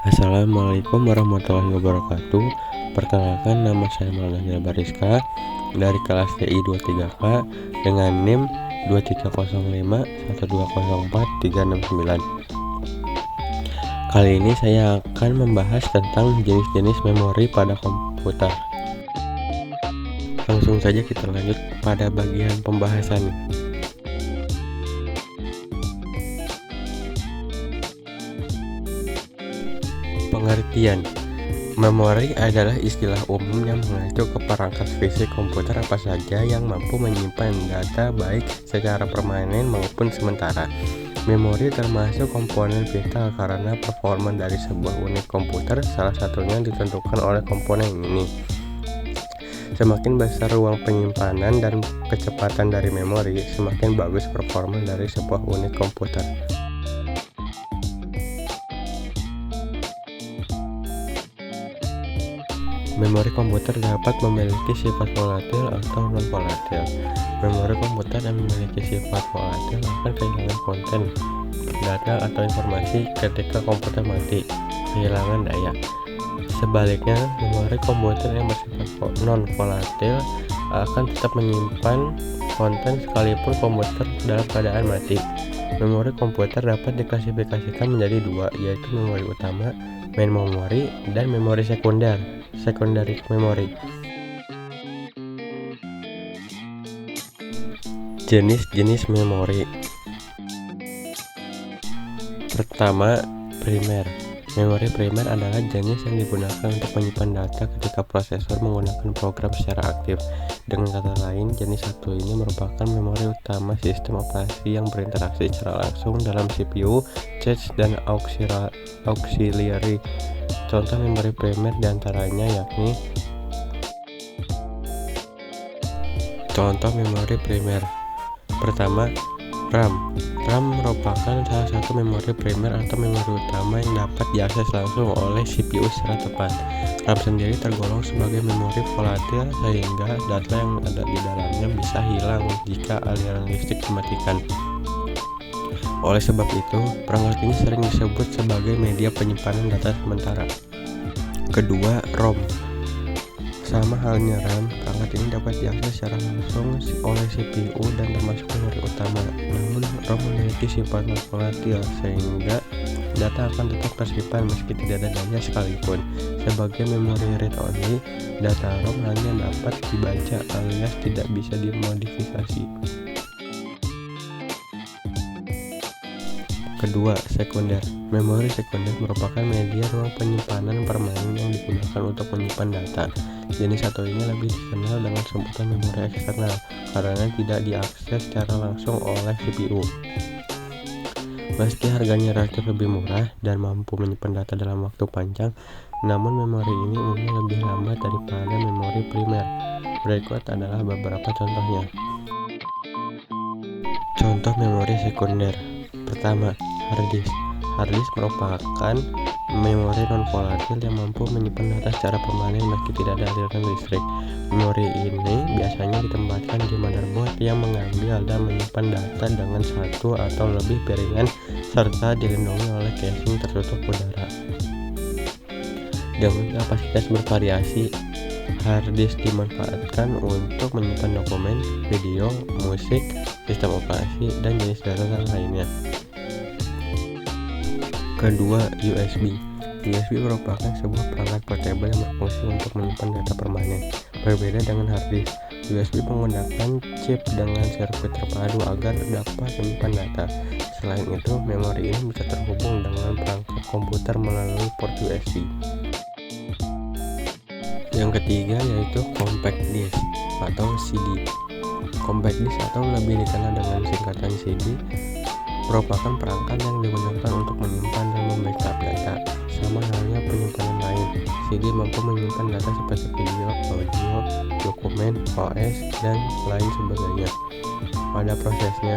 Assalamualaikum warahmatullahi wabarakatuh. Perkenalkan, nama saya Maulana Bariska dari kelas TI 23K dengan NIM 2305120439. Kali ini saya akan membahas tentang jenis-jenis memori pada komputer. Langsung saja kita lanjut pada bagian pembahasan. Pengertian: memori adalah istilah umum yang mengacu ke perangkat fisik komputer apa saja yang mampu menyimpan data baik secara permanen maupun sementara. Memori termasuk komponen vital karena performa dari sebuah unit komputer salah satunya ditentukan oleh komponen ini. Semakin besar ruang penyimpanan dan kecepatan dari memori, semakin bagus performa dari sebuah unit komputer. Memori komputer dapat memiliki sifat volatil atau non-volatil. Memori komputer yang memiliki sifat volatil akan kehilangan konten, data atau informasi ketika komputer mati, kehilangan daya. Sebaliknya, memori komputer yang bersifat non-volatil akan tetap menyimpan konten sekalipun komputer dalam keadaan mati. Memori komputer dapat diklasifikasikan menjadi dua, yaitu memori utama, main memory, dan memori sekunder, secondary memory. Jenis-jenis memori. Pertama, primer. Memori primer adalah jenis yang digunakan untuk menyimpan data ketika prosesor menggunakan program secara aktif. Dengan kata lain, jenis satu ini merupakan memori utama sistem operasi yang berinteraksi secara langsung dalam CPU, cache, dan auxiliary. Contoh memori primer diantaranya yakni contoh memori primer. Pertama, RAM. RAM merupakan salah satu memori primer atau memori utama yang dapat diakses langsung oleh CPU secara tepat. RAM sendiri tergolong sebagai memori volatil sehingga data yang ada di dalamnya bisa hilang jika aliran listrik dimatikan. Oleh sebab itu, perangkat ini sering disebut sebagai media penyimpanan data sementara. Kedua, ROM. Sama halnya RAM, perangkat ini dapat diakses secara langsung oleh CPU dan termasuk memori utama. Namun, ROM memiliki sifat non-volatil sehingga data akan tetap tersimpan meski tidak ada daya sekalipun. Sebagai memori read-only, data ROM hanya dapat dibaca alias tidak bisa dimodifikasi. Kedua, sekunder. Memori sekunder merupakan media ruang penyimpanan permanen yang digunakan untuk menyimpan data. Jenis satu ini lebih dikenal dengan sebutan memori eksternal karena tidak diakses secara langsung oleh CPU. Meski harganya relatif lebih murah dan mampu menyimpan data dalam waktu panjang, namun memori ini umumnya lebih lambat daripada memori primer. Berikut adalah beberapa contohnya. Contoh memori sekunder. Pertama, hard disk. Hard disk merupakan memori non-volatil yang mampu menyimpan data secara permanen meski tidak ada aliran listrik. Memori ini biasanya ditempatkan di motherboard yang mengambil dan menyimpan data dengan satu atau lebih piringan serta dilindungi oleh casing tertutup udara. Dengan kapasitas bervariasi, hard disk dimanfaatkan untuk menyimpan dokumen, video, musik, sistem operasi, dan jenis data lainnya. Kedua, USB. USB merupakan sebuah perangkat portable yang berfungsi untuk menyimpan data permanen. Berbeda dengan hard disk, USB menggunakan chip dengan sirkuit terpadu agar dapat menyimpan data. Selain itu, memori ini bisa terhubung dengan perangkat komputer melalui port USB. Yang ketiga yaitu compact disk atau CD. Compact disk atau lebih dikenal dengan singkatan CD merupakan perangkat yang digunakan untuk menyimpan dan membackup data. Sama halnya penyimpanan lain, CD mampu menyimpan data seperti video, audio, dokumen, OS, dan lain sebagainya. Pada prosesnya,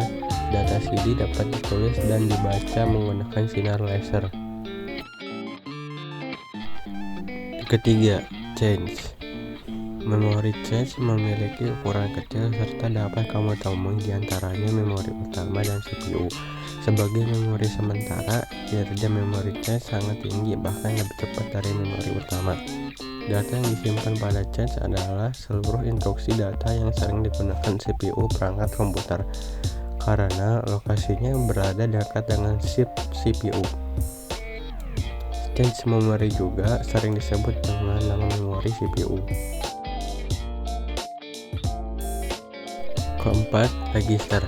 data CD dapat ditulis dan dibaca menggunakan sinar laser. Ketiga, change. Memori cache memiliki ukuran kecil serta dapat kamu temui di antaranya memori utama dan CPU. Sebagai memori sementara, kinerja memori cache sangat tinggi, bahkan lebih cepat dari memori utama. Data yang disimpan pada cache adalah seluruh instruksi data yang sering digunakan CPU perangkat komputer, karena lokasinya berada dekat dengan chip CPU. Cache memori juga sering disebut dengan nama memori CPU. Keempat, register.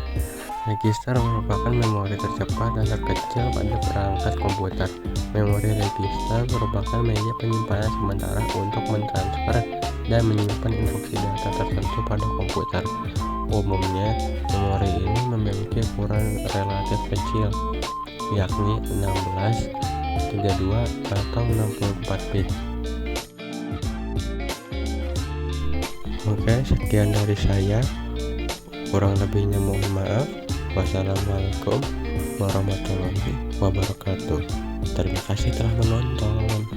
Register merupakan memori tercepat dan terkecil pada perangkat komputer. Memori register merupakan media penyimpanan sementara untuk mentransfer dan menyimpan instruksi data tertentu pada komputer. Umumnya, memori ini memiliki ukuran relatif kecil, yakni 16, 32, atau 64 bit. Oke, sekian dari saya. Kurang lebihnya mohon maaf. Wassalamualaikum warahmatullahi wabarakatuh. Terima kasih telah menonton.